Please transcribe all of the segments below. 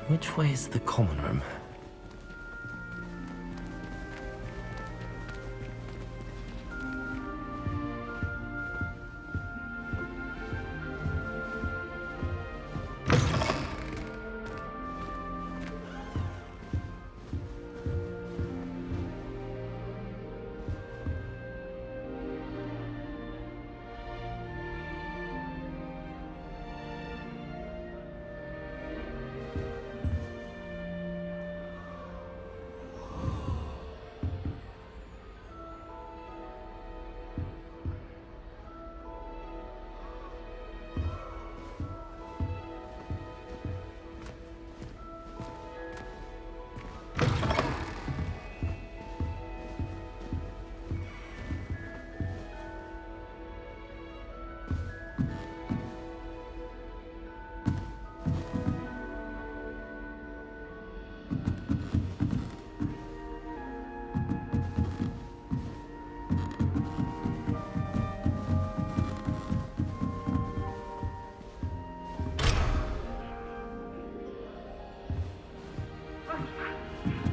Which way is the common room?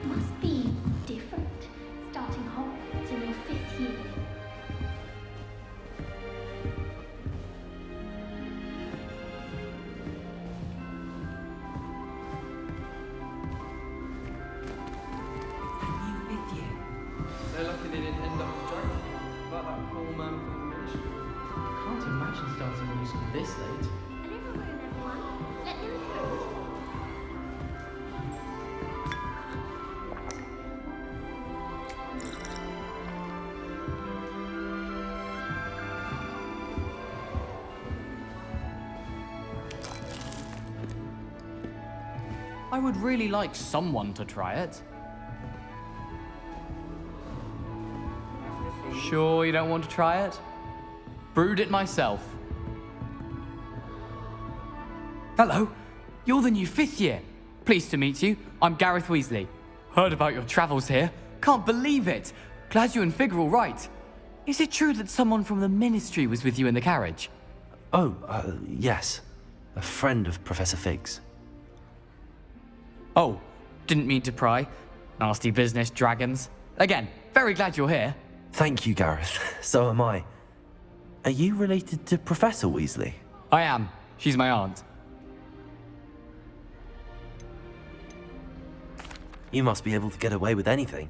Must be different, starting Hogwarts in your 5th year. They're lucky they didn't end up with geography. But that poor man from the ministry. Can't imagine starting a new school this late. A little room, everyone. Let them through. I would really like someone to try it. Sure you don't want to try it? Brewed it myself. Hello, you're the new 5th year. Pleased to meet you. I'm Gareth Weasley. Heard about your travels here. Can't believe it. Glad you and Fig are all right. Is it true that someone from the Ministry was with you in the carriage? Oh, yes. A friend of Professor Fig's. Oh, didn't mean to pry. Nasty business, dragons. Again, very glad you're here. Thank you, Gareth. So am I. Are you related to Professor Weasley? I am. She's my aunt. You must be able to get away with anything.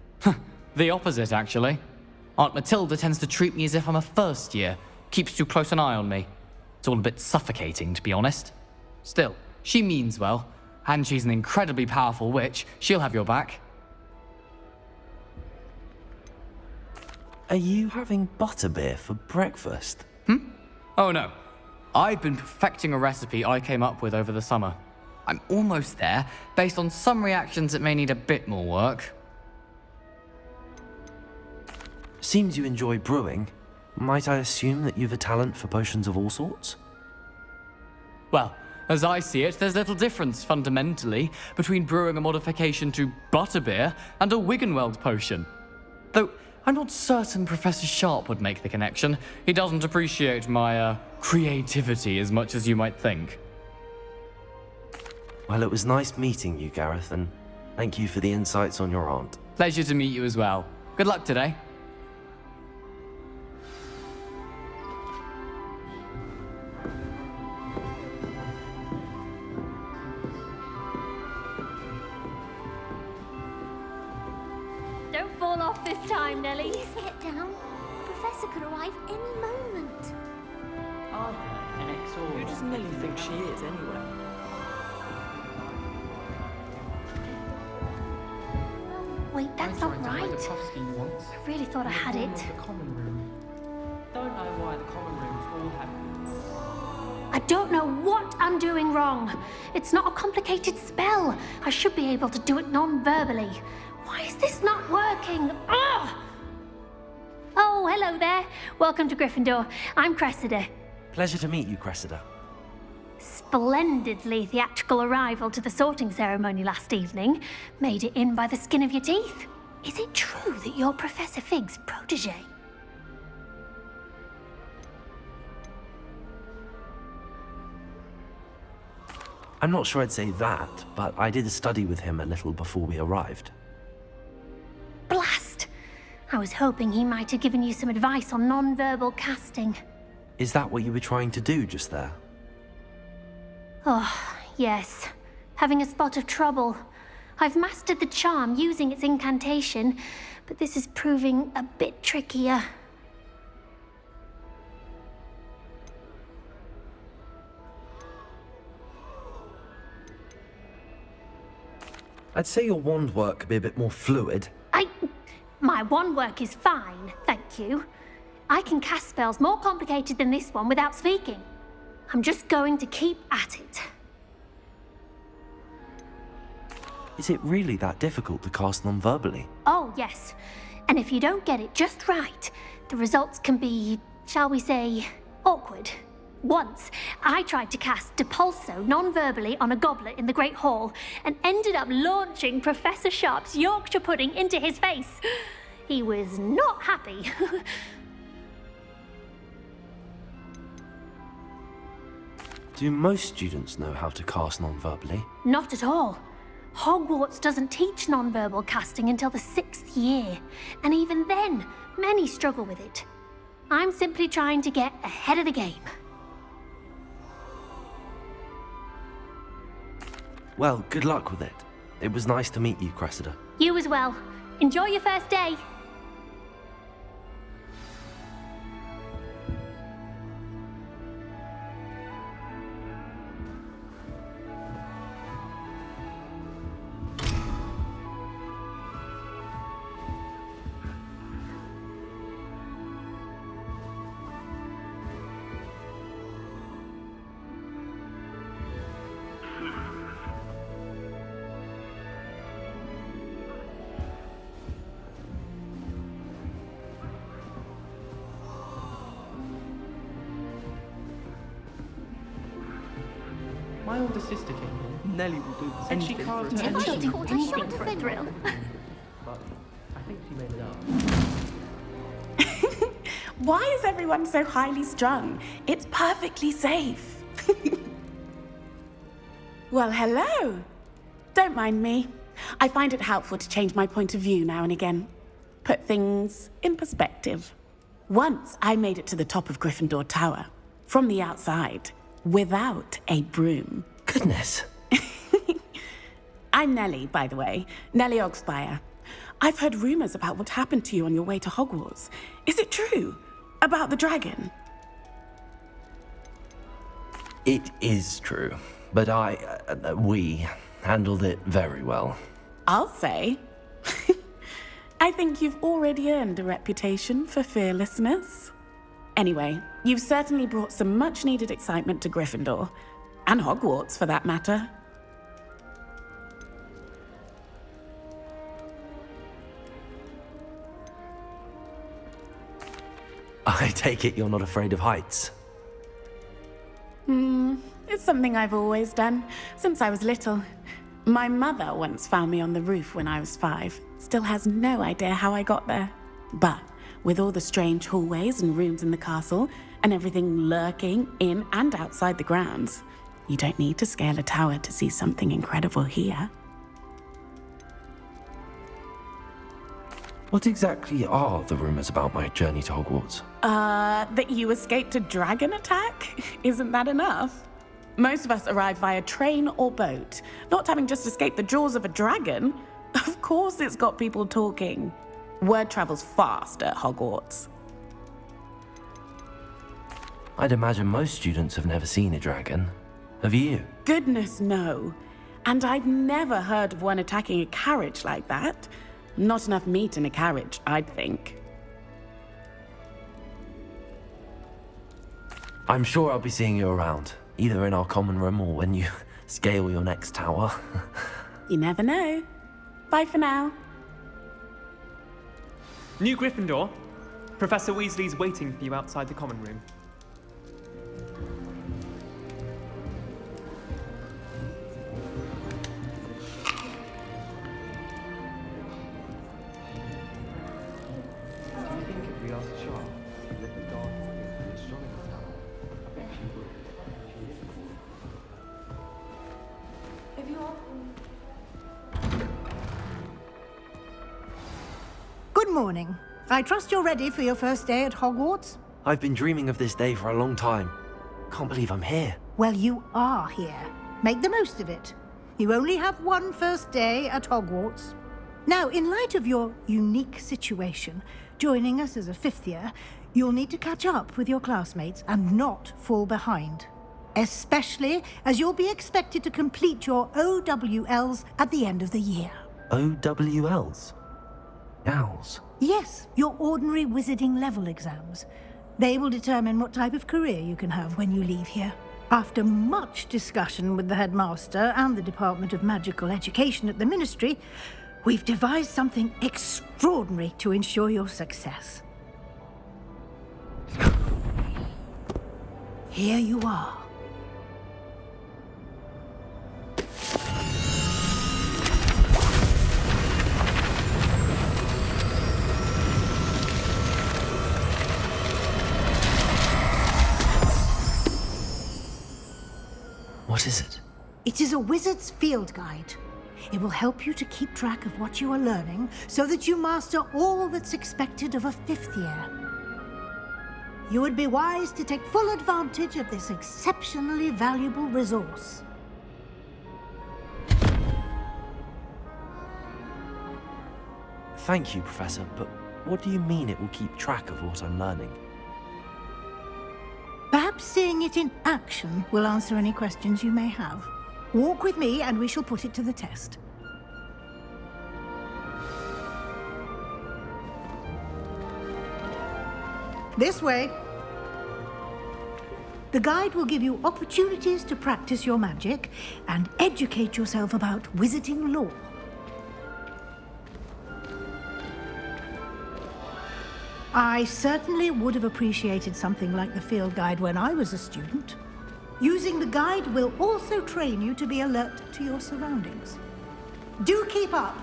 The opposite, actually. Aunt Matilda tends to treat me as if I'm a first year. Keeps too close an eye on me. It's all a bit suffocating, to be honest. Still, she means well. And she's an incredibly powerful witch. She'll have your back. Are you having butterbeer for breakfast? Oh no. I've been perfecting a recipe I came up with over the summer. I'm almost there, based on some reactions that may need a bit more work. Seems you enjoy brewing. Might I assume that you've a talent for potions of all sorts? Well, as I see it, there's little difference, fundamentally, between brewing a modification to butterbeer and a Wiggenweld potion. Though, I'm not certain Professor Sharp would make the connection. He doesn't appreciate my, creativity as much as you might think. Well, it was nice meeting you, Gareth, and thank you for the insights on your aunt. Pleasure to meet you as well. Good luck today. Don't fall off this time, Nellie. Please get down. Professor could arrive any moment. Who does Nellie think she is, anyway? Wait, that's not right. Once. I really thought I had it. The common room. Don't know why the common rooms all have. I don't know what I'm doing wrong. It's not a complicated spell. I should be able to do it non-verbally. Why is this not working? Ugh! Oh, hello there. Welcome to Gryffindor. I'm Cressida. Pleasure to meet you, Cressida. Splendidly theatrical arrival to the sorting ceremony last evening. Made it in by the skin of your teeth. Is it true that you're Professor Fig's protege? I'm not sure I'd say that, but I did study with him a little before we arrived. Blast! I was hoping he might have given you some advice on non-verbal casting. Is that what you were trying to do just there? Oh, yes. Having a spot of trouble. I've mastered the charm using its incantation, but this is proving a bit trickier. I'd say your wand work could be a bit more fluid. My wand work is fine, thank you. I can cast spells more complicated than this one without speaking. I'm just going to keep at it. Is it really that difficult to cast non-verbally? Oh, yes. And if you don't get it just right, the results can be, shall we say, awkward. Once, I tried to cast Depulso non-verbally on a goblet in the Great Hall and ended up launching Professor Sharp's Yorkshire pudding into his face. He was not happy. Do most students know how to cast non-verbally? Not at all. Hogwarts doesn't teach non-verbal casting until the 6th year, and even then, many struggle with it. I'm simply trying to get ahead of the game. Well, good luck with it. It was nice to meet you, Cressida. You as well. Enjoy your first day. My older sister came here. Nellie will do And she anything carved for her attention. She'll do anything for a thrill. But I think she made it up. Why is everyone so highly strung? It's perfectly safe. Well, hello. Don't mind me. I find it helpful to change my point of view now and again. Put things in perspective. Once I made it to the top of Gryffindor Tower, from the outside, without a broom. Goodness. I'm Nellie, by the way. Nellie Ogspire. I've heard rumors about what happened to you on your way to Hogwarts. Is it true? About the dragon? It is true, but we handled it very well. I'll say. I think you've already earned a reputation for fearlessness. Anyway, you've certainly brought some much-needed excitement to Gryffindor. And Hogwarts, for that matter. I take it you're not afraid of heights. It's something I've always done, since I was little. My mother once found me on the roof when I was 5. Still has no idea how I got there. But with all the strange hallways and rooms in the castle, and everything lurking in and outside the grounds, you don't need to scale a tower to see something incredible here. What exactly are the rumors about my journey to Hogwarts? That you escaped a dragon attack? Isn't that enough? Most of us arrive via train or boat, not having just escaped the jaws of a dragon. Of course it's got people talking. Word travels fast at Hogwarts. I'd imagine most students have never seen a dragon. Have you? Goodness, no. And I've never heard of one attacking a carriage like that. Not enough meat in a carriage, I'd think. I'm sure I'll be seeing you around, either in our common room or when you scale your next tower. You never know. Bye for now. New Gryffindor. Professor Weasley's waiting for you outside the common room. Do you think if we asked Sharp if the dark is strong in the tower, I bet she would. She is. morning. I trust you're ready for your first day at Hogwarts? I've been dreaming of this day for a long time. Can't believe I'm here. Well, you are here. Make the most of it. You only have one first day at Hogwarts. Now, in light of your unique situation, joining us as a fifth year, you'll need to catch up with your classmates and not fall behind. Especially as you'll be expected to complete your OWLs at the end of the year. OWLs? Owls? Yes, your ordinary wizarding level exams. They will determine what type of career you can have when you leave here. After much discussion with the headmaster and the Department of Magical Education at the Ministry, we've devised something extraordinary to ensure your success. Here you are. What is it? It is a wizard's field guide. It will help you to keep track of what you are learning so that you master all that's expected of a fifth year. You would be wise to take full advantage of this exceptionally valuable resource. Thank you, Professor, but what do you mean it will keep track of what I'm learning? Perhaps seeing it in action will answer any questions you may have. Walk with me and we shall put it to the test. This way. The guide will give you opportunities to practice your magic and educate yourself about wizarding lore. I certainly would have appreciated something like the field guide when I was a student. Using the guide will also train you to be alert to your surroundings. Do keep up!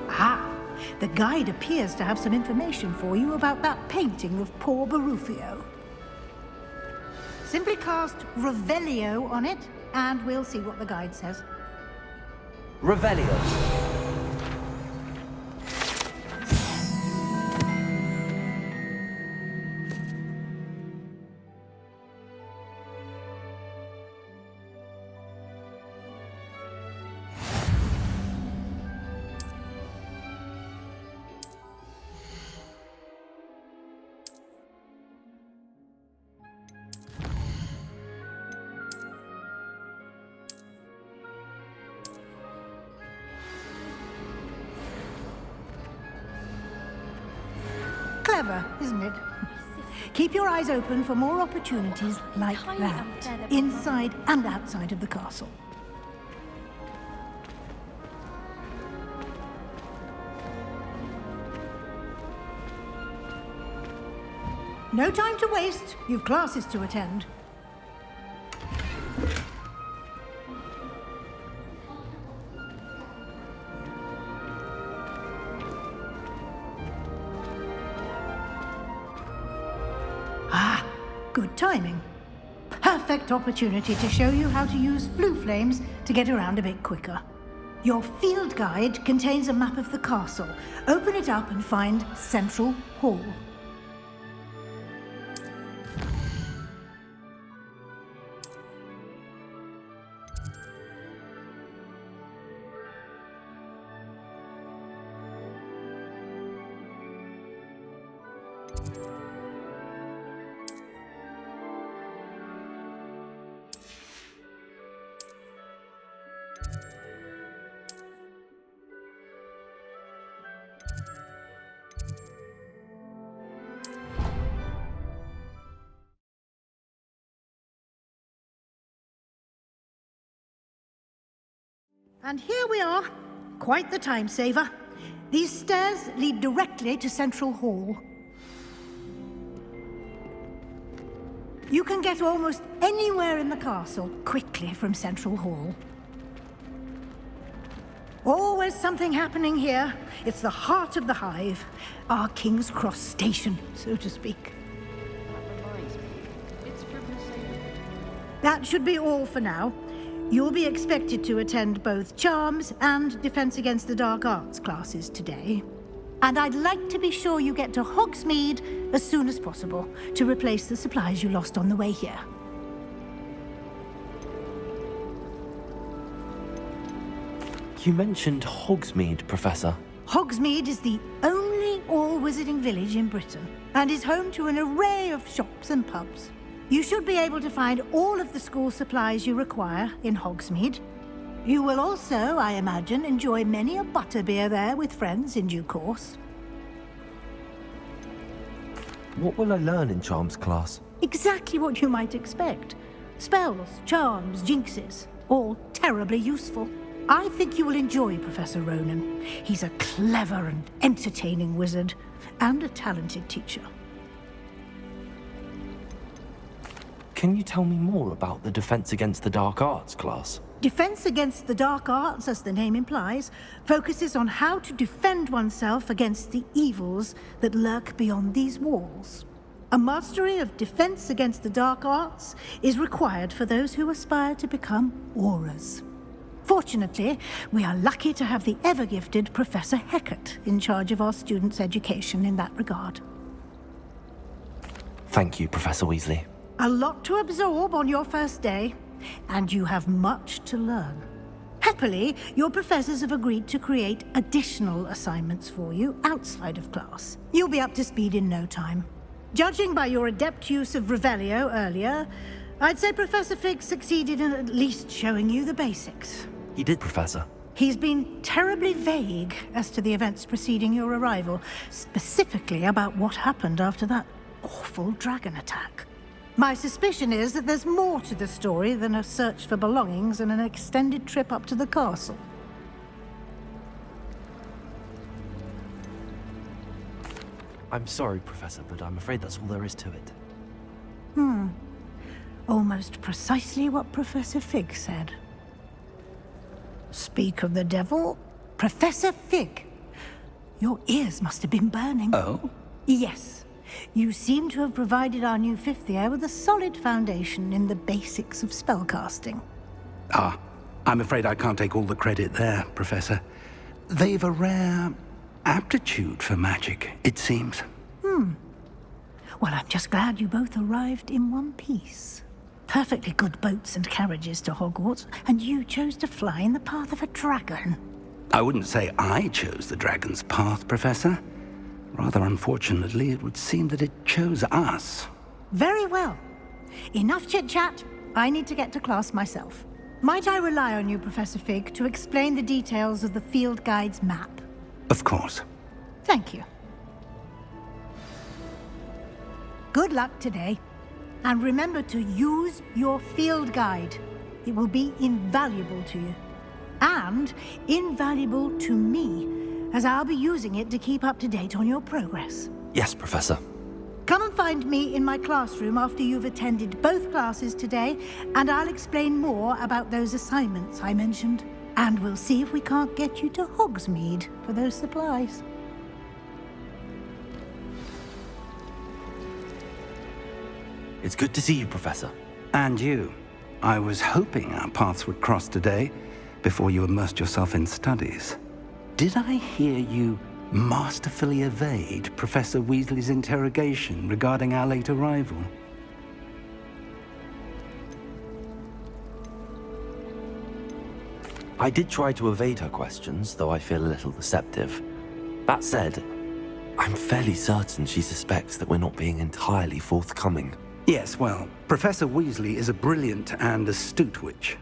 Ah, the guide appears to have some information for you about that painting of poor Barufio. Simply cast Revelio on it, and we'll see what the guide says. Revelio. Clever, isn't it? Keep your eyes open for more opportunities like that, inside and outside of the castle. No time to waste. You've classes to attend. Ah, good timing. Perfect opportunity to show you how to use flue flames to get around a bit quicker. Your field guide contains a map of the castle. Open it up and find Central Hall. And here we are. Quite the time saver. These stairs lead directly to Central Hall. You can get almost anywhere in the castle quickly from Central Hall. Always something happening here. It's the heart of the hive. Our King's Cross station, so to speak. That reminds me. It's from the same... That should be all for now. You'll be expected to attend both Charms and Defense Against the Dark Arts classes today. And I'd like to be sure you get to Hogsmeade as soon as possible to replace the supplies you lost on the way here. You mentioned Hogsmeade, Professor. Hogsmeade is the only all-wizarding village in Britain and is home to an array of shops and pubs. You should be able to find all of the school supplies you require in Hogsmeade. You will also, I imagine, enjoy many a butterbeer there with friends in due course. What will I learn in Charms class? Exactly what you might expect. Spells, charms, jinxes, all terribly useful. I think you will enjoy Professor Ronan. He's a clever and entertaining wizard, and a talented teacher. Can you tell me more about the Defense Against the Dark Arts class? Defense Against the Dark Arts, as the name implies, focuses on how to defend oneself against the evils that lurk beyond these walls. A mastery of Defense Against the Dark Arts is required for those who aspire to become Aurors. Fortunately, we are lucky to have the ever-gifted Professor Hecat in charge of our students' education in that regard. Thank you, Professor Weasley. A lot to absorb on your first day, and you have much to learn. Happily, your professors have agreed to create additional assignments for you outside of class. You'll be up to speed in no time. Judging by your adept use of Revelio earlier, I'd say Professor Fig succeeded in at least showing you the basics. He did, Professor. He's been terribly vague as to the events preceding your arrival, specifically about what happened after that awful dragon attack. My suspicion is that there's more to the story than a search for belongings and an extended trip up to the castle. I'm sorry, Professor, but I'm afraid that's all there is to it. Almost precisely what Professor Fig said. Speak of the devil, Professor Fig. Your ears must have been burning. Oh? Yes. You seem to have provided our new fifth year with a solid foundation in the basics of spellcasting. Ah, I'm afraid I can't take all the credit there, Professor. They've a rare aptitude for magic, it seems. Well, I'm just glad you both arrived in one piece. Perfectly good boats and carriages to Hogwarts, and you chose to fly in the path of a dragon. I wouldn't say I chose the dragon's path, Professor. Rather unfortunately, it would seem that it chose us. Very well. Enough chit-chat. I need to get to class myself. Might I rely on you, Professor Fig, to explain the details of the field guide's map? Of course. Thank you. Good luck today. And remember to use your field guide. It will be invaluable to you. And invaluable to me, as I'll be using it to keep up to date on your progress. Yes, Professor. Come and find me in my classroom after you've attended both classes today, and I'll explain more about those assignments I mentioned. And we'll see if we can't get you to Hogsmeade for those supplies. It's good to see you, Professor. And you. I was hoping our paths would cross today, before you immersed yourself in studies. Did I hear you masterfully evade Professor Weasley's interrogation regarding our late arrival? I did try to evade her questions, though I feel a little deceptive. That said, I'm fairly certain she suspects that we're not being entirely forthcoming. Yes, well, Professor Weasley is a brilliant and astute witch.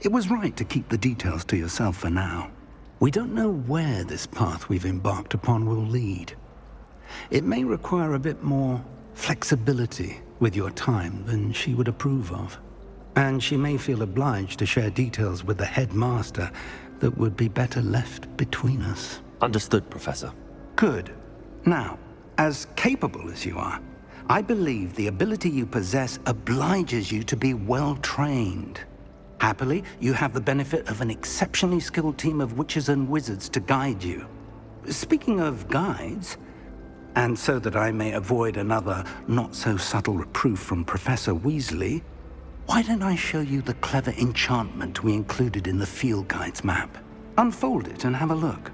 It was right to keep the details to yourself for now. We don't know where this path we've embarked upon will lead. It may require a bit more flexibility with your time than she would approve of. And she may feel obliged to share details with the headmaster that would be better left between us. Understood, Professor. Good. Now, as capable as you are, I believe the ability you possess obliges you to be well-trained. Happily, you have the benefit of an exceptionally skilled team of witches and wizards to guide you. Speaking of guides, and so that I may avoid another not-so-subtle reproof from Professor Weasley, Why don't I show you the clever enchantment we included in the field guide's map? Unfold it and have a look.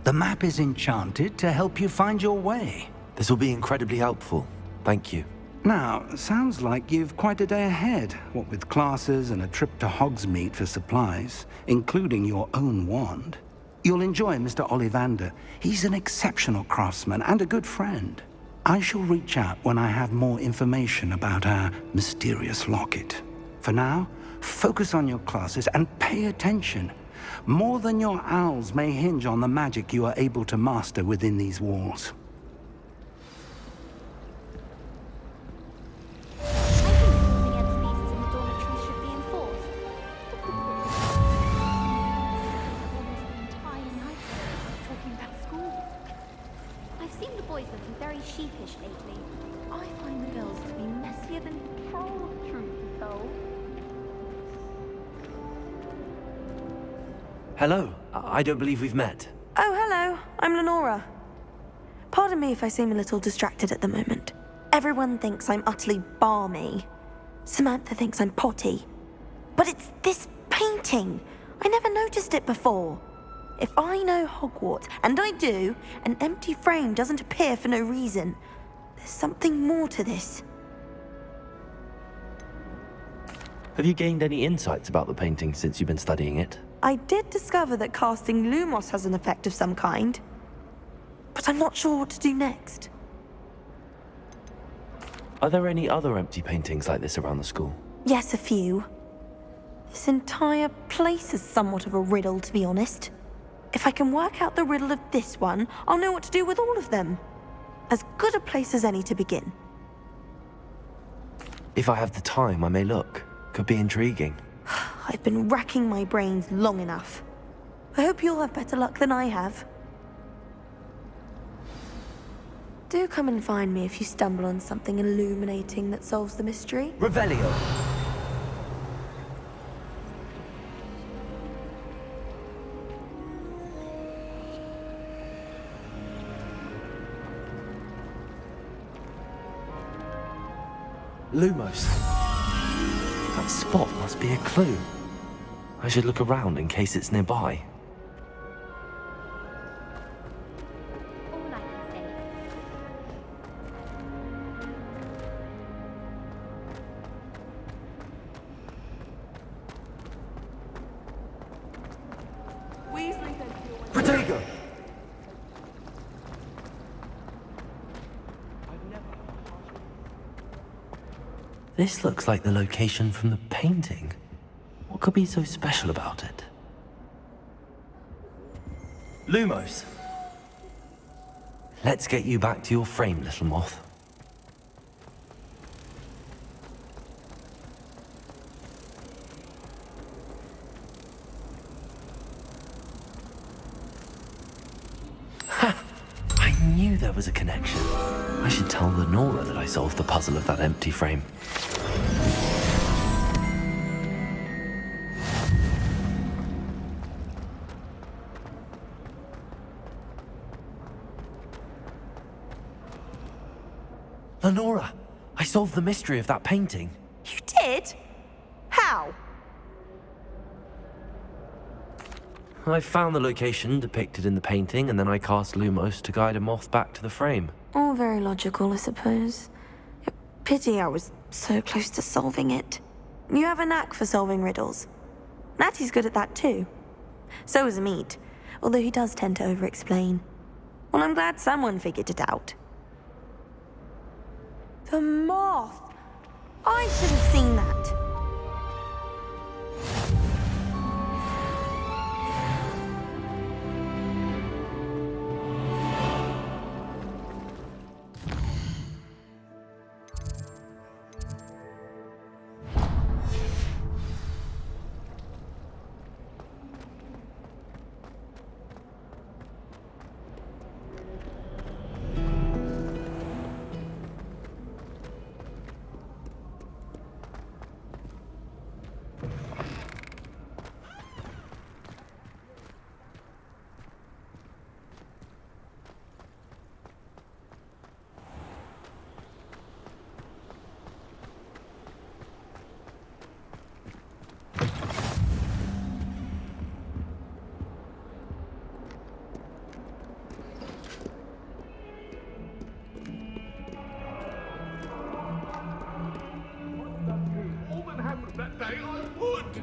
The map is enchanted to help you find your way. This will be incredibly helpful. Thank you. Now, sounds like you've quite a day ahead, what with classes and a trip to Hogsmeade for supplies, including your own wand. You'll enjoy Mr. Ollivander. He's an exceptional craftsman and a good friend. I shall reach out when I have more information about our mysterious locket. For now, focus on your classes and pay attention. More than your owls may hinge on the magic you are able to master within these walls. Sheepish lately. I find the girls to be messier than troll, truth be told. Hello. I don't believe we've met. Oh, hello. I'm Lenora. Pardon me if I seem a little distracted at the moment. Everyone thinks I'm utterly balmy. Samantha thinks I'm potty. But it's this painting. I never noticed it before. If I know Hogwarts, and I do, an empty frame doesn't appear for no reason. There's something more to this. Have you gained any insights about the painting since you've been studying it? I did discover that casting Lumos has an effect of some kind, but I'm not sure what to do next. Are there any other empty paintings like this around the school? Yes, a few. This entire place is somewhat of a riddle, to be honest. If I can work out the riddle of this one, I'll know what to do with all of them. As good a place as any to begin. If I have the time, I may look. Could be intriguing. I've been racking my brains long enough. I hope you'll have better luck than I have. Do come and find me if you stumble on something illuminating that solves the mystery. Revelio! Lumos. That spot must be a clue. I should look around in case it's nearby. All I can say. Weasley said you were... Protego! This looks like the location from the painting. What could be so special about it? Lumos! Let's get you back to your frame, little moth. Ha! I knew there was a connection. I should tell Lenora that I solved the puzzle of that empty frame. Lenora, I solved the mystery of that painting. You did? How? I found the location depicted in the painting, and then I cast Lumos to guide a moth back to the frame. All very logical, I suppose. Pity I was so close to solving it. You have a knack for solving riddles. Natty's good at that too. So is Meat, although he does tend to over-explain. Well, I'm glad someone figured it out. The moth! I should have seen that. say I would.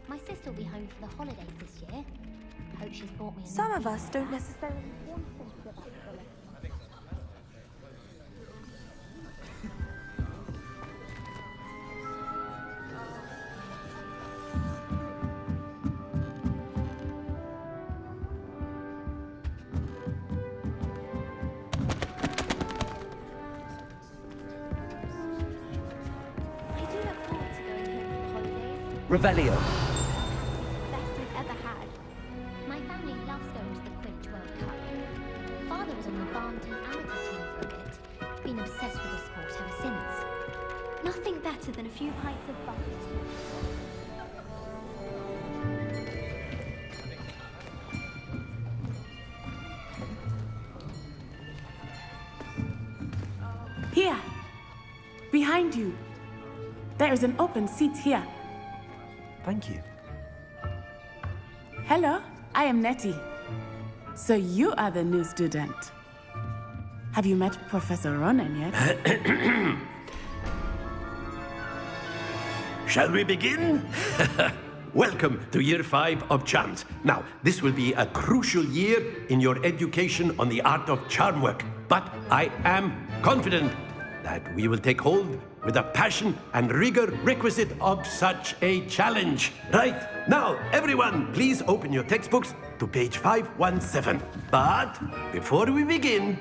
My sister will be home for the holidays this year. Hope she's bought me a Some of us don't necessarily want things about the I do look forward to going home for the holidays. Revelio. Best we've ever had. My family loves going to the Quidditch World Cup. Father was on the Barnton amateur team for a bit. Been obsessed with the sport ever since. Nothing better than a few pints of butter. Here. Behind you. There is an open seat here. Thank you. Hello, I am Nettie. So you are the new student. Have you met Professor Ronan yet? Shall we begin? Welcome to Year 5 of Charms. Now, this will be a crucial year in your education on the art of charm work. But I am confident that we will take hold with the passion and rigor requisite of such a challenge. Right, now, everyone, please open your textbooks to page 517. But before we begin,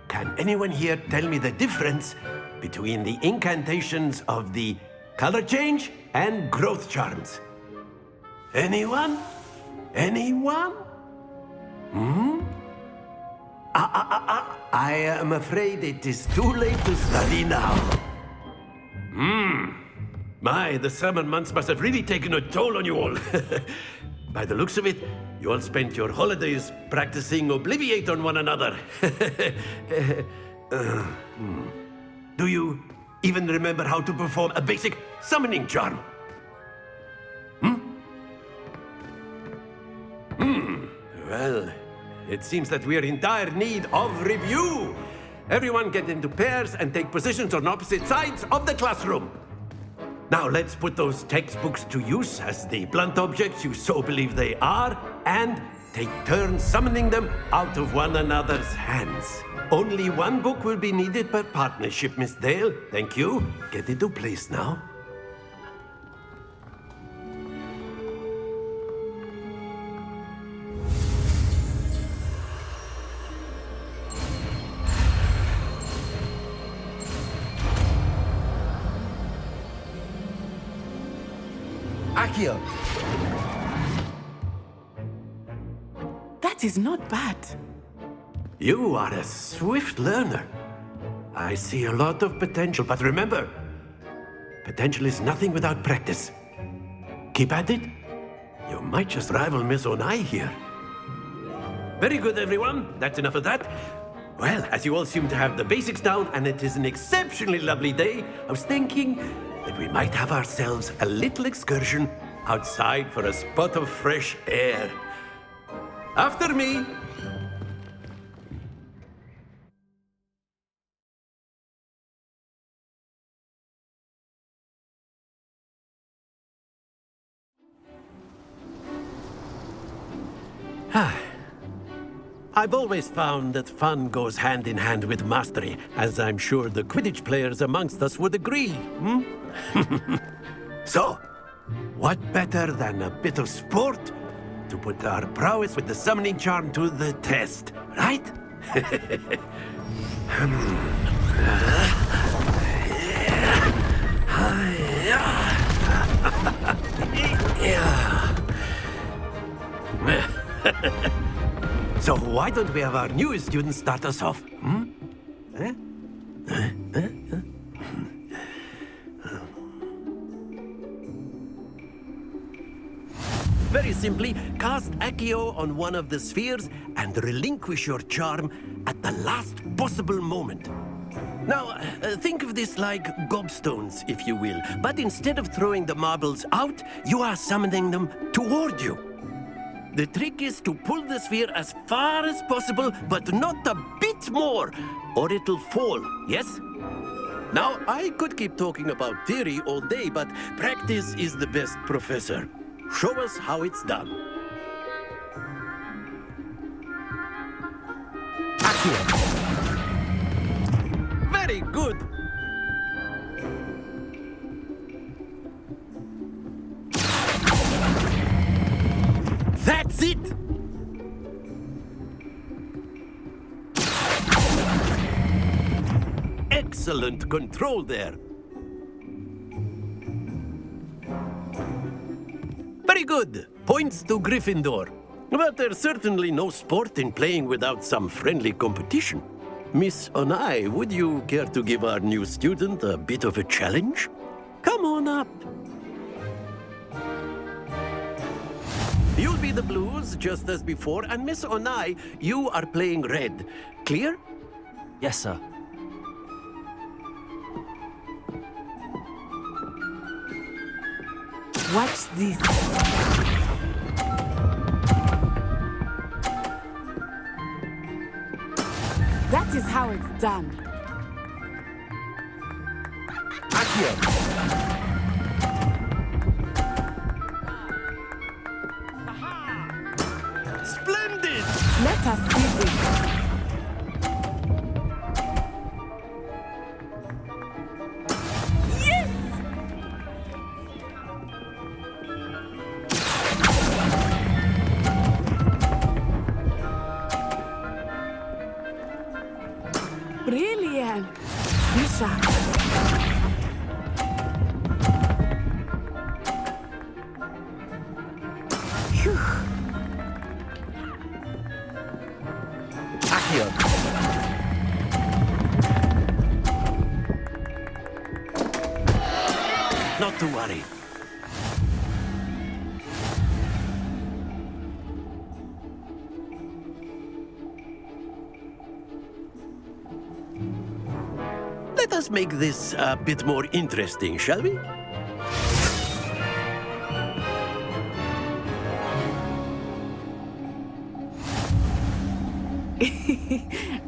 can anyone here tell me the difference between the incantations of the color change and growth charms? Anyone? Anyone? I am afraid it is too late to study now. My, the summer months must have really taken a toll on you all. By the looks of it, you all spent your holidays practicing Obliviate on one another. Do you even remember how to perform a basic summoning charm? Well, it seems that we are in dire need of review. Everyone get into pairs and take positions on opposite sides of the classroom. Now let's put those textbooks to use as the blunt objects you so believe they are, and take turns summoning them out of one another's hands. Only one book will be needed per partnership, Miss Dale. Thank you. Get into place now. Accio. That is not bad. You are a swift learner. I see a lot of potential, but remember, potential is nothing without practice. Keep at it. You might just rival Miss Onai here. Very good, everyone. That's enough of that. Well, as you all seem to have the basics down, and it is an exceptionally lovely day, I was thinking that we might have ourselves a little excursion outside for a spot of fresh air. After me. I've always found that fun goes hand in hand with mastery, as I'm sure the Quidditch players amongst us would agree. So, what better than a bit of sport to put our prowess with the summoning charm to the test, right? So why don't we have our newest student start us off? Very simply, cast Accio on one of the spheres and relinquish your charm at the last possible moment. Now, think of this like gobstones, if you will, but instead of throwing the marbles out, you are summoning them toward you. The trick is to pull the sphere as far as possible, but not a bit more, or it'll fall, yes? Now, I could keep talking about theory all day, but practice is the best professor. Show us how it's done. Accio. Very good. That's it! Excellent control there. Very good. Points to Gryffindor. But there's certainly no sport in playing without some friendly competition. Miss Onai, would you care to give our new student a bit of a challenge? Come on up. You'll be the blues, just as before, and Miss Onai, you are playing red. Clear? Yes, sir. Watch this. That is how it's done. Accio. Splendid! Let us see this. Yes! Brilliant! Be sharp. Phew. Accio. Not to worry. Let us make this a bit more interesting, shall we?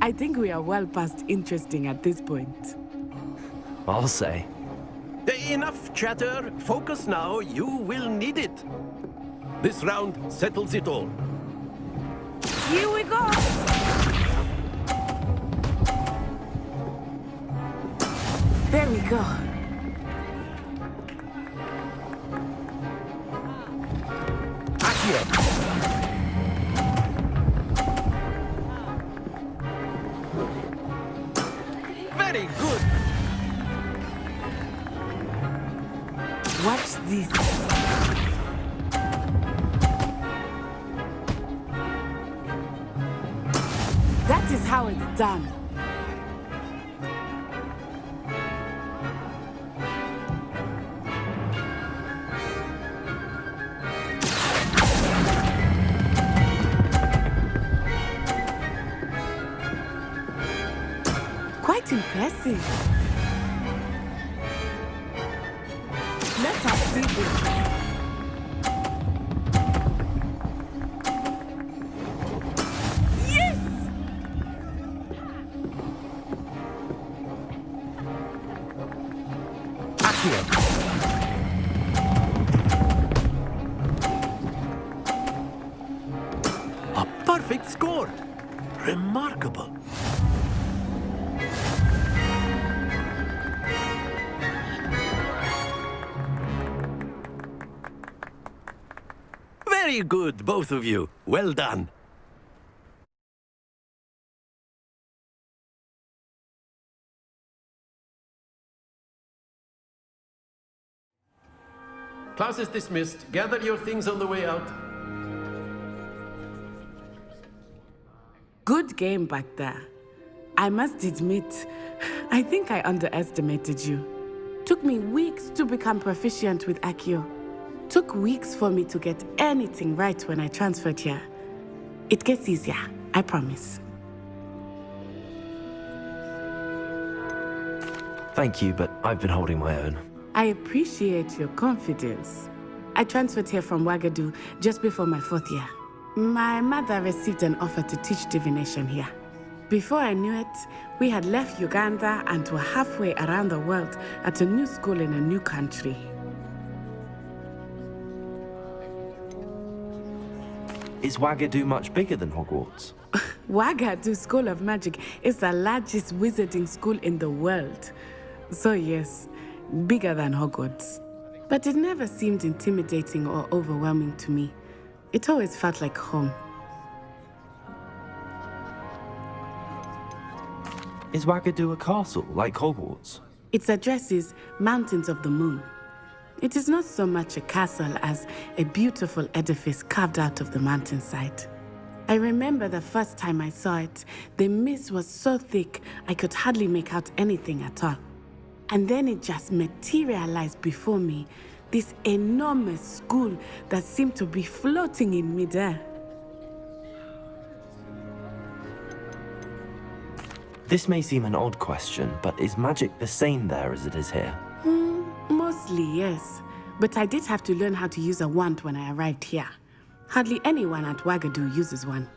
I think we are well past interesting at this point. I'll say. Enough chatter. Focus now. You will need it. This round settles it all. Here we go! There we go. Accio. Very good. Watch this. That is how it's done. Quite impressive. Let us see this. Yes! Accio. A perfect score. Remarkable. Very good, both of you. Well done. Class is dismissed. Gather your things on the way out. Good game back there. I must admit, I think I underestimated you. Took me weeks to become proficient with Accio. took weeks for me to get anything right when I transferred here. It gets easier, I promise. Thank you, but I've been holding my own. I appreciate your confidence. I transferred here from Wagadu just before my 4th year. My mother received an offer to teach divination here. Before I knew it, we had left Uganda and were halfway around the world at a new school in a new country. Is Wagadu much bigger than Hogwarts? Wagadu School of Magic is the largest wizarding school in the world. So yes, bigger than Hogwarts. But it never seemed intimidating or overwhelming to me. It always felt like home. Is Wagadu a castle, like Hogwarts? Its address is Mountains of the Moon. It is not so much a castle as a beautiful edifice carved out of the mountainside. I remember the first time I saw it, the mist was so thick I could hardly make out anything at all. And then it just materialized before me, this enormous school that seemed to be floating in midair. This may seem an odd question, but is magic the same there as it is here? Mostly, yes. But I did have to learn how to use a wand when I arrived here. Hardly anyone at Wagadu uses one.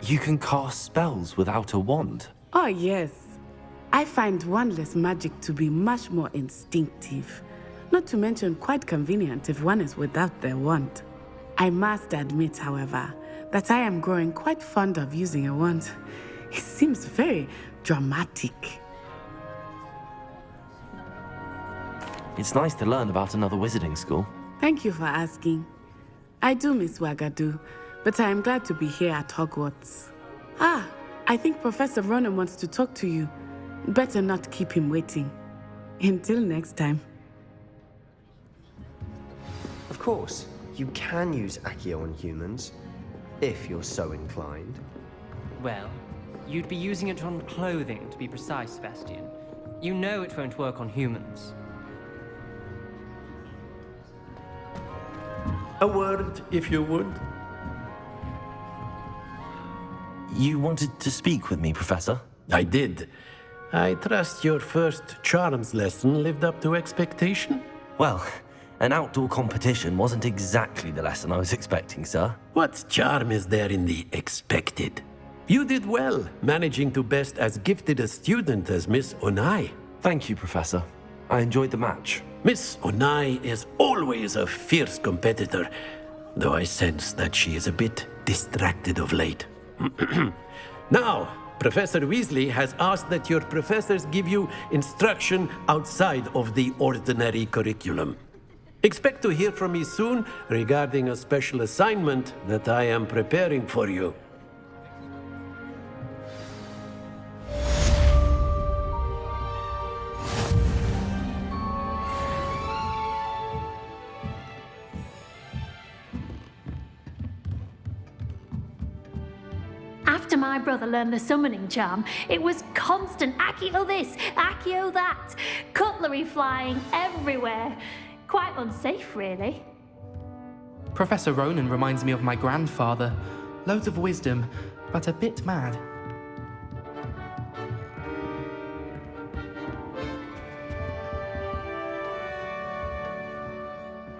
You can cast spells without a wand? Oh, yes. I find wandless magic to be much more instinctive. Not to mention quite convenient if one is without their wand. I must admit, however, that I am growing quite fond of using a wand. It seems very dramatic. It's nice to learn about another wizarding school. Thank you for asking. I do miss Wagadu, but I am glad to be here at Hogwarts. Ah, I think Professor Ronan wants to talk to you. Better not keep him waiting. Until next time. Of course, you can use Accio on humans, if you're so inclined. Well, you'd be using it on clothing, to be precise, Sebastian. You know it won't work on humans. A word, if you would. You wanted to speak with me, Professor? I did. I trust your first charms lesson lived up to expectation? Well, an outdoor competition wasn't exactly the lesson I was expecting, sir. What charm is there in the expected? You did well, managing to best as gifted a student as Miss Onai. Thank you, Professor. I enjoyed the match. Miss Onai is always a fierce competitor, though I sense that she is a bit distracted of late. Now, Professor Weasley has asked that your professors give you instruction outside of the ordinary curriculum. Expect to hear from me soon regarding a special assignment that I am preparing for you. After my brother learned the summoning charm, it was constant Accio this, Accio that, cutlery flying everywhere. Quite unsafe, really. Professor Ronan reminds me of my grandfather. Loads of wisdom, but a bit mad.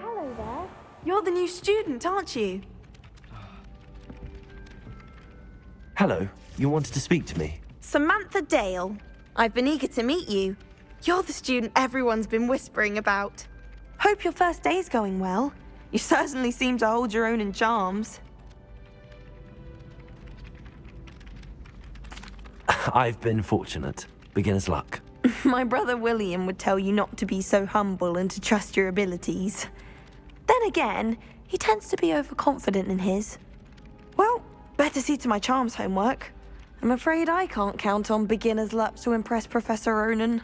Hello there. You're the new student, aren't you? Hello, you wanted to speak to me? Samantha Dale. I've been eager to meet you. You're the student everyone's been whispering about. Hope your first day's going well. You certainly seem to hold your own in charms. I've been fortunate. Beginner's luck. My brother William would tell you not to be so humble and to trust your abilities. Then again, he tends to be overconfident in his. Well, better see to my charms homework. I'm afraid I can't count on beginner's luck to impress Professor Ronan.